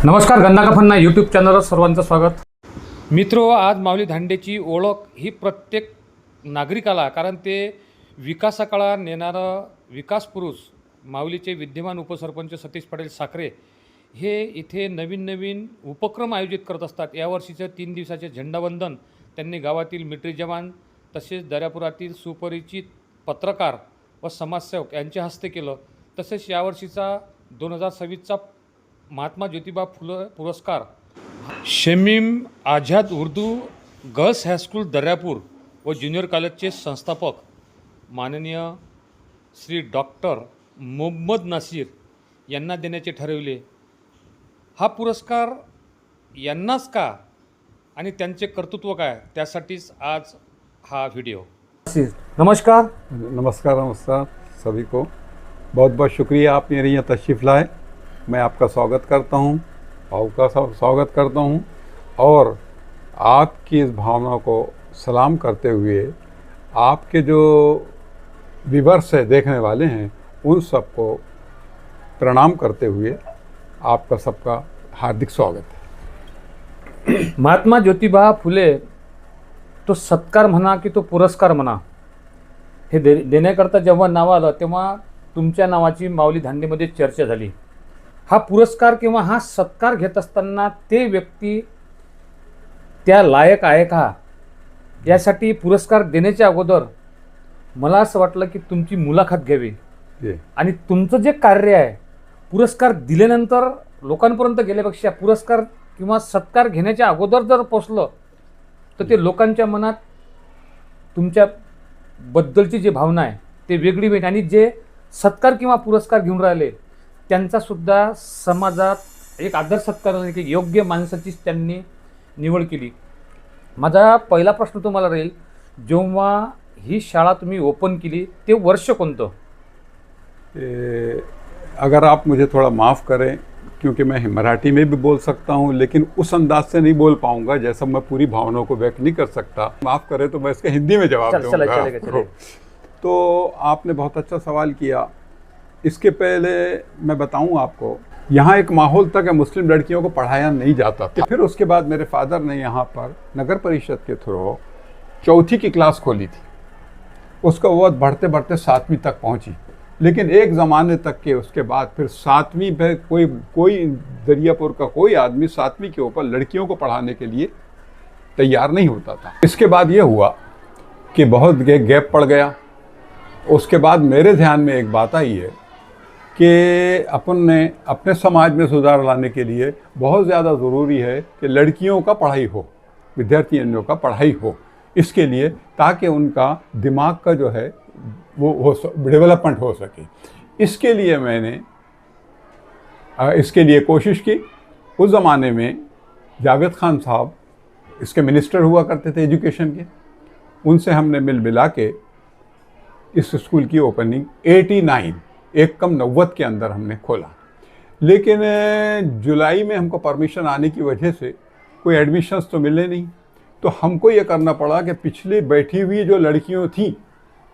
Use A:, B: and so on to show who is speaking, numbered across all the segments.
A: नमस्कार, गन्ना का फन्ना यूट्यूब चॅनलवर सर्वांचं स्वागत. मित्रो, आज माऊली धांडेची ओळख ही प्रत्येक नागरिकाला, कारण ते विकासाकाळा नेणारं विकास पुरुष माऊलीचे विद्यमान उपसरपंच सतीश पाटील साखरे हे इथे नवीन उपक्रम आयोजित करत असतात. यावर्षीचं 3 दिवसाचे झेंडावंदन त्यांनी गावातील मिलिटरी जवान तसेच दर्यापुरातील सुपरिचित पत्रकार व समाजसेवक यांच्या हस्ते केलं. तसेच यावर्षीचा 2026चा महात्मा ज्योतिबा फुले पुरस्कार शमीम आझाद उर्दू गर्ल्स हायस्कूल दर्यापूर व ज्युनियर कॉलेजचे संस्थापक माननीय श्री डॉक्टर मोहम्मद नासिर यांना देण्याचे ठरविले. हा पुरस्कार यांनाच का आणि त्यांचे कर्तृत्व काय, त्यासाठीच आज हा व्हिडिओ. नमस्कार.
B: नमस्कार सभी को. बहुत बहुत शुक्रिया आप मेरे यहाँ तशरीफ़ लाए. मैं आपका स्वागत करता हूँ, आपका स्वागत करता हूँ और आपकी इस भावना को सलाम करते हुए आपके जो व्यूअर्स है, देखने वाले हैं, उन सबको प्रणाम करते हुए आपका सबका हार्दिक स्वागत है.
A: महात्मा ज्योतिबा फुले तो सत्कार म्हणा की तो पुरस्कार म्हणा, हे देण्याकरता जेव्हा नाव आलं तेव्हा तुमच्या नावाची माऊली धांडेमध्ये चर्चा झाली. हा पुरस्कार किंवा हा सत्कार घेत असताना ते व्यक्ती त्या लायक आहे का, यासाठी पुरस्कार देण्याच्या अगोदर मला असं वाटलं की तुमची मुलाखत घ्यावी आणि तुमचं जे कार्य आहे पुरस्कार दिल्यानंतर लोकांपर्यंत गेल्यापेक्षा पुरस्कार किंवा सत्कार घेण्याच्या अगोदर जर पोचलं तर ते लोकांच्या मनात तुमच्या बद्दलची जी भावना आहे ते वेगळी होईल आणि जे सत्कार किंवा पुरस्कार घेऊन राहिले त्यांचा सुद्धा समाजात एक आदर सत्कार की योग्य माणसाचीच त्यांनी निवड केली. माझा पहिला प्रश्न तुम्हाला राहील, जेव्हा ही शाळा तुम्ही ओपन केली ते वर्ष कोणतं?
B: अगर आप मुझे थोड़ा माफ़ करें, क्योंकि मैं मराठी में भी बोल सकता हूँ लेकिन उस अंदाज से नहीं बोल पाऊँगा जैसा मैं पूरी भावनाओं को व्यक्त नहीं कर सकता. माफ़ करें तो मैं इसका हिंदी में जवाब दूँगा. तो आपने बहुत अच्छा सवाल किया. इसके पहले मैं बताऊं आपको, यहाँ एक माहौल था कि मुस्लिम लड़कियों को पढ़ाया नहीं जाता था. फिर उसके बाद मेरे फादर ने यहाँ पर नगर परिषद के थ्रू 4th की क्लास खोली थी. उसका वो बढ़ते बढ़ते 7वीं तक पहुँची, लेकिन एक ज़माने तक के उसके बाद फिर 7वीं पे कोई दरियापुर का कोई आदमी 7वीं के ऊपर लड़कियों को पढ़ाने के लिए तैयार नहीं होता था. इसके बाद ये हुआ कि बहुत गैप पड़ गया. उसके बाद मेरे ध्यान में एक बात आई है कि अपन ने अपने समाज में सुधार लाने के लिए बहुत ज़्यादा ज़रूरी है कि लड़कियों का पढ़ाई हो, विद्यार्थियों का पढ़ाई हो, इसके लिए ताकि उनका दिमाग का जो है वो डेवलपमेंट हो सके. इसके लिए मैंने इसके लिए कोशिश की. उस ज़माने में जावेद खान साहब इसके मिनिस्टर हुआ करते थे एजुकेशन के. उनसे हमने मिला के इस स्कूल की ओपनिंग 89 90 के अंदर हमने खोला. लेकिन जुलाई में हमको परमिशन आने की वजह से कोई एडमिशन्स तो मिले नहीं. तो हमको ये करना पड़ा कि पिछले बैठी हुई जो लड़कियों थी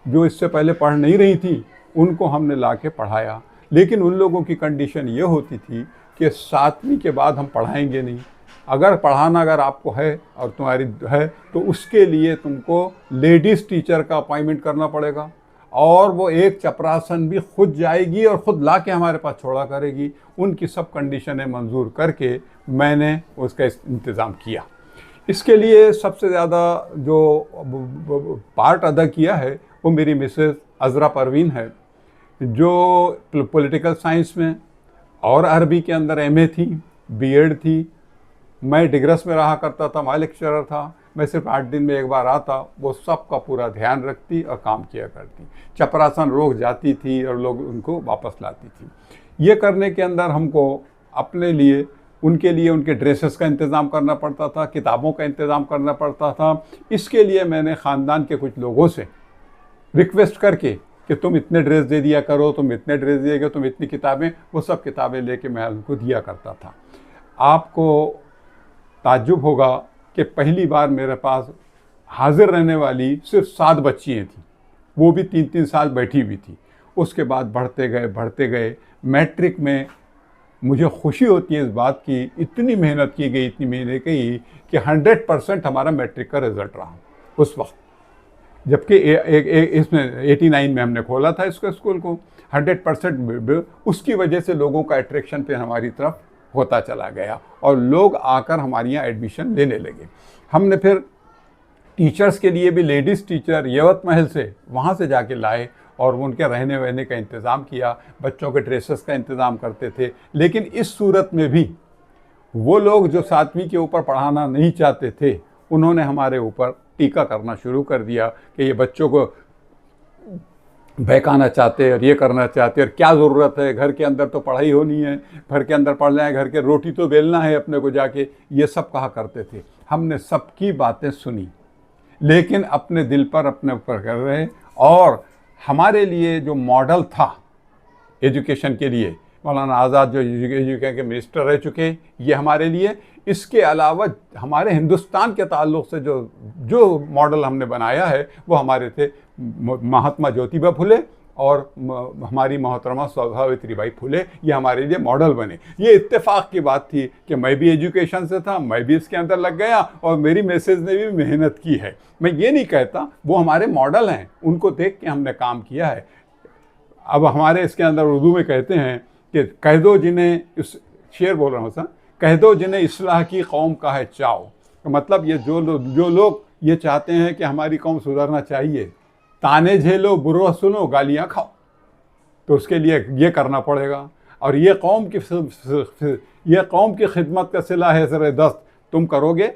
B: जो इससे पहले पढ़ नहीं रही थी उनको हमने ला के पढ़ाया. लेकिन उन लोगों की कंडीशन ये होती थी कि 7वीं के बाद हम पढ़ाएंगे नहीं. अगर आपको है और तुम्हारी है तो उसके लिए तुमको लेडीज़ टीचर का अपॉइंटमेंट करना पड़ेगा और वो एक चपरासन भी खुद जाएगी और ख़ुद ला के हमारे पास छोड़ा करेगी. उनकी सब कंडीशनें मंजूर करके मैंने उसका इंतज़ाम किया. इसके लिए सबसे ज़्यादा जो पार्ट अदा किया है वो मेरी मिसेस अज़रा परवीन है, जो पॉलिटिकल साइंस में और अरबी के अंदर MA थी, B.Ed थी. मैं डिग्रस में रहा करता था, मैं लेक्चरर था. मैं सिर्फ 8 दिन में एक बार आता. वो सब का पूरा ध्यान रखती और काम किया करती. चपरासन रोक जाती थी और लोग उनको वापस लाती थी. ये करने के अंदर हमको अपने लिए उनके ड्रेसेस का इंतज़ाम करना पड़ता था, किताबों का इंतज़ाम करना पड़ता था. इसके लिए मैंने ख़ानदान के कुछ लोगों से रिक्वेस्ट करके कि तुम इतने ड्रेस दे दिया करो, तुम इतने ड्रेस दिएगा, तुम इतनी किताबें, वो सब किताबें लेके मैं उनको दिया करता था. आपको ताज्जुब होगा कि पहली बार मेरे पास हाजिर रहने वाली सिर्फ 7 बच्चियाँ थीं, वो भी 3-3 साल बैठी हुई थी. उसके बाद बढ़ते गए. मैट्रिक में मुझे खुशी होती है इस बात की, इतनी मेहनत की गई, इतनी मेहनत की कि 100% हमारा मैट्रिक का रिजल्ट रहा उस वक्त। जबकि इसमें 89 में हमने खोला था इसको स्कूल को। 100% उसकी वजह से लोगों का अट्रैक्शन फिर हमारी तरफ होता चला गया और लोग आकर हमारे यहाँ एडमिशन लेने लगे। हमने फिर टीचर्स के लिए भी लेडीज़ टीचर यवत महल से वहाँ से जाके लाए और उनके रहने वहने का इंतज़ाम किया, बच्चों के ड्रेसेस का इंतज़ाम करते थे। लेकिन इस सूरत में भी वो लोग जो 7वीं के ऊपर पढ़ाना नहीं चाहते थे, उन्होंने हमारे ऊपर टीका करना शुरू कर दिया कि ये बच्चों को बहकाना चाहते हैं और ये करना चाहते हैं और क्या ज़रूरत है, घर के अंदर तो पढ़ाई होनी है, घर के अंदर पढ़ना है, घर के रोटी तो बेलना है अपने को जाके, ये सब कहा करते थे। हमने सबकी बातें सुनी, लेकिन अपने दिल पर अपने ऊपर कर रहे। और हमारे लिए जो मॉडल था एजुकेशन के लिए, मौलाना आज़ाद जो एजुकेशन के मिनिस्टर रह चुके, ये हमारे लिए, इसके अलावा हमारे हिंदुस्तान के ताल्लुक़ से जो मॉडल हमने बनाया है वो हमारे थे महात्मा ज्योतिबा फुले और हमारी मोहतरमा सावित्रीबाई फुले। ये हमारे लिए मॉडल बने। ये इत्तेफाक की बात थी कि मैं भी एजुकेशन से था, मैं भी इसके अंदर लग गया और मेरी मैसेज ने भी मेहनत की है। मैं ये नहीं कहता, वो हमारे मॉडल हैं, उनको देख के हमने काम किया है। अब हमारे इसके अंदर उर्दू में कहते हैं कि कह दो जिन्हें, इस शेर बोल रहा हूँ सर, कह दो जिन्हें इस्लाह की कौम का है चाव। तो मतलब ये जो लोग ये चाहते हैं कि हमारी कौम सुधरना चाहिए, ताने झेलो, बुरा सुनो, गालियाँ खाओ, तो उसके लिए ये करना पड़ेगा। और ये कौम की खिदमत का सिला है सर दस्त, तुम करोगे,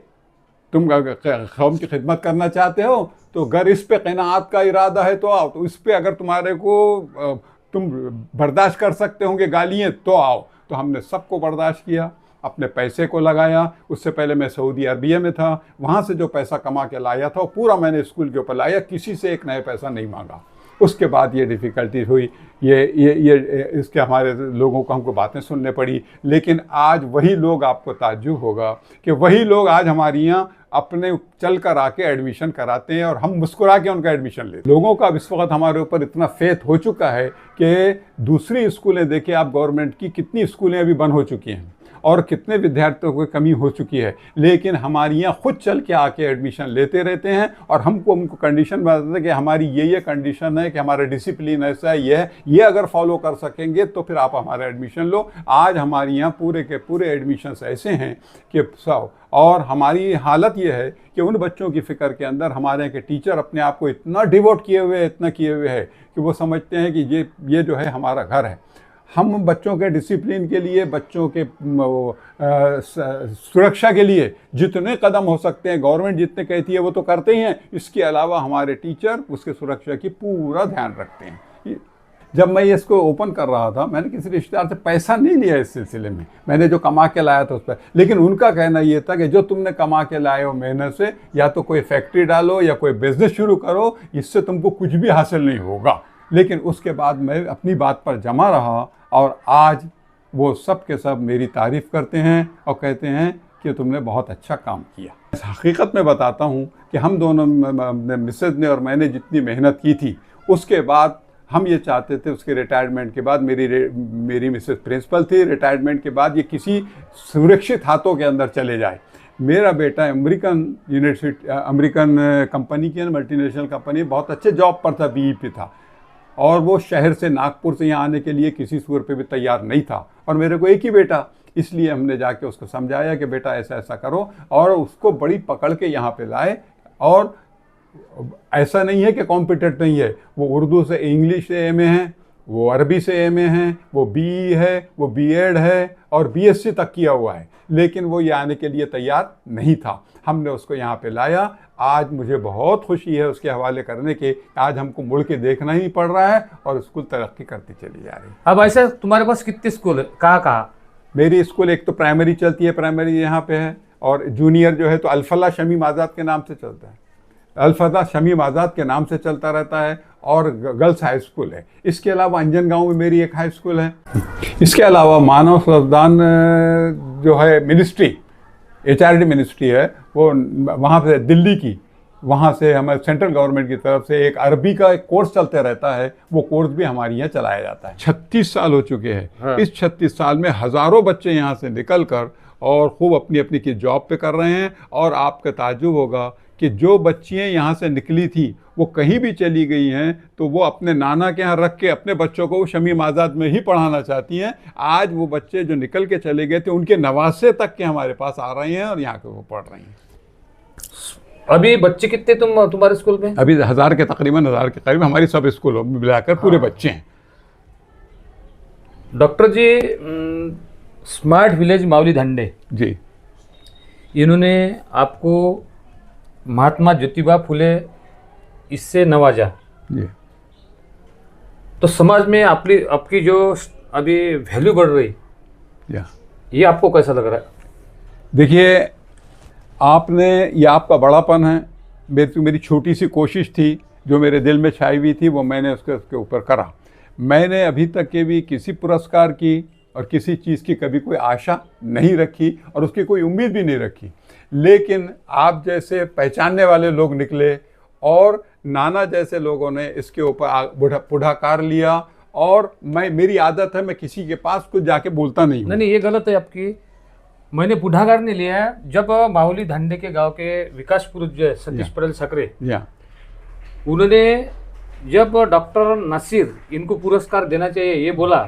B: तुम कौम की खिदमत करना चाहते हो तो अगर इस पे क़नाअत का इरादा है तो आओ, तो इस पे अगर तुम्हारे को तुम बर्दाश्त कर सकते होंगे गालियाँ तो आओ। तो हमने सबको बर्दाश्त किया, अपने पैसे को लगाया। उससे पहले मैं सऊदी अरबिया में था, वहाँ से जो पैसा कमा के लाया था वो पूरा मैंने स्कूल के ऊपर लाया, किसी से एक नया पैसा नहीं मांगा। उसके बाद ये डिफ़िकल्टी हुई, ये इसके हमारे लोगों को हमको बातें सुनने पड़ी। लेकिन आज वही लोग, आपको ताज्जुब होगा कि वही लोग आज हमारे यहाँ अपने चल कर आके एडमिशन कराते हैं और हम मुस्कुरा के उनका एडमिशन लेते हैं। लोगों का इस वक्त हमारे ऊपर इतना फेथ हो चुका है कि दूसरी स्कूलें देखिए आप, गवर्नमेंट की कितनी स्कूलें अभी बंद हो चुकी हैं और कितने विद्यार्थियों की कमी हो चुकी है, लेकिन हमारी यहाँ खुद चल के आके एडमिशन लेते रहते हैं और उनको कंडीशन बताते हैं कि हमारी ये कंडीशन है कि हमारा डिसिप्लिन ऐसा है, ये अगर फॉलो कर सकेंगे तो फिर आप हमारा एडमिशन लो। आज हमारे यहाँ पूरे के पूरे एडमिशन्स ऐसे हैं कि सब, और हमारी हालत ये है कि उन बच्चों की फ़िक्र के अंदर हमारे यहाँ के टीचर अपने आप को इतना डिवोट किए हुए है कि वो समझते हैं कि ये जो है हमारा घर है। हम बच्चों के डिसिप्लिन के लिए, बच्चों के सुरक्षा के लिए जितने कदम हो सकते हैं, गवर्नमेंट जितने कहती है वो तो करते ही हैं। इसके अलावा हमारे टीचर उसके सुरक्षा की पूरा ध्यान रखते हैं। जब मैं इसको ओपन कर रहा था, मैंने किसी रिश्तेदार से पैसा नहीं लिया इस सिलसिले में, मैंने जो कमा के लाया था उस पर। लेकिन उनका कहना ये था कि जो तुमने कमा के लाए हो मेहनत से, या तो कोई फैक्ट्री डालो या कोई बिजनेस शुरू करो, इससे तुमको कुछ भी हासिल नहीं होगा। लेकिन उसके बाद मैं अपनी बात पर जमा रहा और आज वो सब के सब मेरी तारीफ़ करते हैं और कहते हैं कि तुमने बहुत अच्छा काम किया। हकीकत में बताता हूँ कि हम दोनों, मिसेज ने और मैंने जितनी मेहनत की थी, उसके बाद हम ये चाहते थे उसके रिटायरमेंट के बाद, मेरी मिसेज प्रिंसिपल थी, रिटायरमेंट के बाद ये किसी सुरक्षित हाथों के अंदर चले जाए। मेरा बेटा अमेरिकन कंपनी की, मल्टीनेशनल कंपनी, बहुत अच्छे जॉब पर था, बीईपी था, और वो शहर से, नागपुर से यहाँ आने के लिए किसी सूरत पे भी तैयार नहीं था। और मेरे को एक ही बेटा, इसलिए हमने जाके उसको समझाया कि बेटा ऐसा ऐसा करो, और उसको बड़ी पकड़ के यहाँ पे लाए। और ऐसा नहीं है कि कॉम्पिटेंट नहीं है, वो उर्दू से, इंग्लिश से एमए है, वो अरबी से एमए है, वो बीई है, वो बीएड है और बीएससी तक किया हुआ है, लेकिन वो ये आने के लिए तैयार नहीं था। हमने उसको यहाँ पे लाया। आज मुझे बहुत खुशी है उसके हवाले करने के, आज हमको मुड़ के देखना ही पड़ रहा है और स्कूल तरक्की करती चली जा रही है।
A: अब ऐसे तुम्हारे पास कितने स्कूल है, कहाँ?
B: मेरी स्कूल एक तो प्राइमरी चलती है, प्राइमरी यहाँ पे है, और जूनियर जो है तो अल्फला शमीम आज़ाद के नाम से चलता है, अल्फला शमीम आज़ाद के नाम से चलता रहता है, और गर्ल्स हाई स्कूल है। इसके अलावा अंजन गांव में मेरी एक हाई स्कूल है। इसके अलावा मानव संसाधन जो है मिनिस्ट्री, HRD मिनिस्ट्री है, वो वहाँ पे दिल्ली की, वहाँ से हमारे सेंट्रल गवर्नमेंट की तरफ से एक अरबी का एक कोर्स चलते रहता है, वो कोर्स भी हमारे यहाँ चलाया जाता है। 36 साल हो चुके हैं।
A: हाँ।
B: इस 36 साल में हज़ारों बच्चे यहाँ से निकल कर और खूब अपनी अपनी की जॉब पे कर रहे हैं। और आपका ताज्जुब होगा कि जो बच्चियाँ यहाँ से निकली थी वो कहीं भी चली गई हैं तो वो अपने नाना के यहाँ रख के अपने बच्चों को शमीम आज़ाद में ही पढ़ाना चाहती हैं। आज वो बच्चे जो निकल के चले गए थे उनके नवासे तक के हमारे पास आ रहे हैं और यहाँ के वो पढ़ रही हैं।
A: अभी बच्चे कितने तुम्हारे स्कूल में?
B: अभी 1000 के तकरीबन 1000 के करीब हमारी सब स्कूलों में मिलाकर पूरे बच्चे हैं।
A: डॉक्टर जी, स्मार्ट विलेज मावली धांडे
B: जी,
A: इन्होंने आपको महात्मा ज्योतिबा फुले इससे नवाजा,
B: जी,
A: तो समाज में आपकी जो अभी वैल्यू बढ़ रही,
B: या
A: ये आपको कैसा लग रहा है?
B: देखिए, ये आपका बड़ापन है। मेरी छोटी सी कोशिश थी जो मेरे दिल में छाई हुई थी, वो मैंने उसके ऊपर करा। मैंने अभी तक के भी किसी पुरस्कार की और किसी चीज़ की कभी कोई आशा नहीं रखी और उसकी कोई उम्मीद भी नहीं रखी। लेकिन आप जैसे पहचानने वाले लोग निकले और नाना जैसे लोगों ने इसके ऊपर पुढ़ाकार लिया। और मेरी आदत है, मैं किसी के पास कुछ जाके बोलता नहीं हूँ।
A: नहीं, ये गलत है आपकी। मैंने पुढ़ाकार नहीं लिया है। जब मावली धांडे के गांव के विकास पुरुष जो है सतीश पटेल साकरे, उन्होंने जब डॉक्टर नासिर इनको पुरस्कार देना चाहिए ये बोला,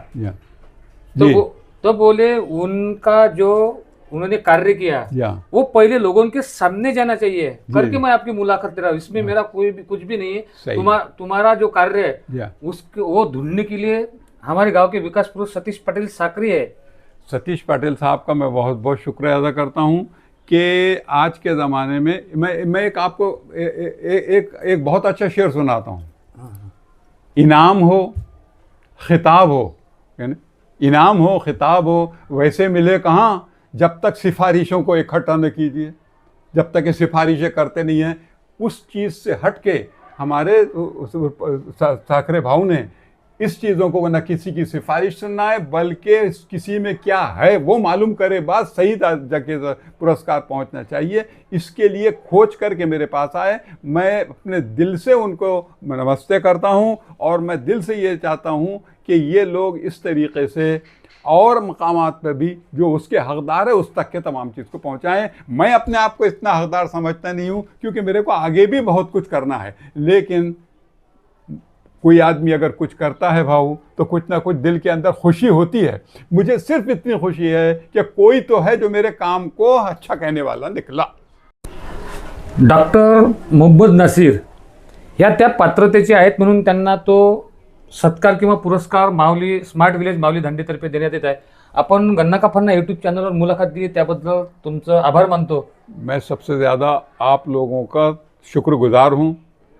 A: तो बोले उनका जो उन्होंने कार्य किया वो पहले लोगों के सामने जाना चाहिए करके मैं आपकी मुलाकात दे रहा हूँ। इसमें मेरा कुछ भी नहीं है। तुम्हारा जो कार्य है उसके वो ढूंढने के लिए हमारे गांव के विकास पुरुष सतीश पटेल साकरे है।
B: सतीश पटेल साहब का मैं बहुत बहुत शुक्रिया अदा करता हूँ कि आज के ज़माने में मैं एक आपको एक बहुत अच्छा शेर सुनाता हूँ। इनाम हो खिताब हो, यानी इनाम हो खिताब हो वैसे मिले कहाँ जब तक सिफारिशों को इकट्ठा न कीजिए। जब तक ये सिफारिशें करते नहीं हैं, उस चीज़ से हट के हमारे साकरे भाव ने इस चीज़ों को न किसी की सिफारिश सुनना है बल्कि किसी में क्या है वो मालूम करे, बात सही जगह पुरस्कार पहुंचना चाहिए। इसके लिए खोज करके मेरे पास आए। मैं अपने दिल से उनको नमस्ते करता हूं और मैं दिल से ये चाहता हूं कि ये लोग इस तरीके से और मकामात पर भी जो उसके हकदार है उस तक के तमाम चीज़ को पहुंचाएं। मैं अपने आप को इतना हकदार समझता नहीं हूं क्योंकि मेरे को आगे भी बहुत कुछ करना है। लेकिन कोई आदमी अगर कुछ करता है भाऊ तो कुछ ना कुछ दिल के अंदर खुशी होती है। मुझे सिर्फ इतनी खुशी है कि कोई तो है जो मेरे काम को अच्छा कहने वाला निकला।
A: डॉक्टर मोहम्मद नासिर या त्या पात्रतेचे आहेत म्हणून त्यांना तो सत्कार किंवा पुरस्कार मावली स्मार्ट विलेज मावली धांडेतर्फे देण्यात येत आहे। आपण गन्ना का फन्ना यूट्यूब चॅनलवर मुलाखत दी त्याबद्दल तुमचं आभार मानतो।
B: मैं सबसे ज़्यादा आप लोगों का शुक्रगुजार हूँ,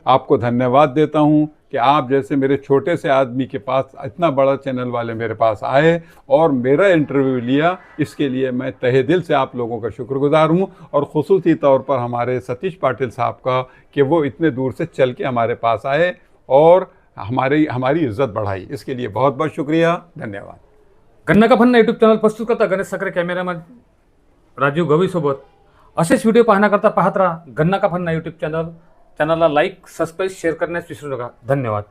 B: आपको धन्यवाद देता हूँ कि आप जैसे मेरे छोटे से आदमी के पास इतना बड़ा चैनल वाले मेरे पास आए और मेरा इंटरव्यू लिया। इसके लिए मैं तहे दिल से आप लोगों का शुक्रगुजार हूँ और ख़ुसूसी तौर पर हमारे सतीश पाटिल साहब का कि वो इतने दूर से चल के हमारे पास आए और हमारी इज्जत बढ़ाई। इसके लिए बहुत बहुत शुक्रिया, धन्यवाद।
A: गन्ना का फन्ना यूट्यूब चॅनल प्रस्तुत करता गणेश साखरे, कॅमेरामॅन राजीव गवई सोबत। असेच व्हिडिओ पाहण्याकरता पाहत राहा गन्ना का फन्ना यूट्यूब चॅनलला लाईक सबस्क्राईब शेअर करण्यास विसरू नका। धन्यवाद।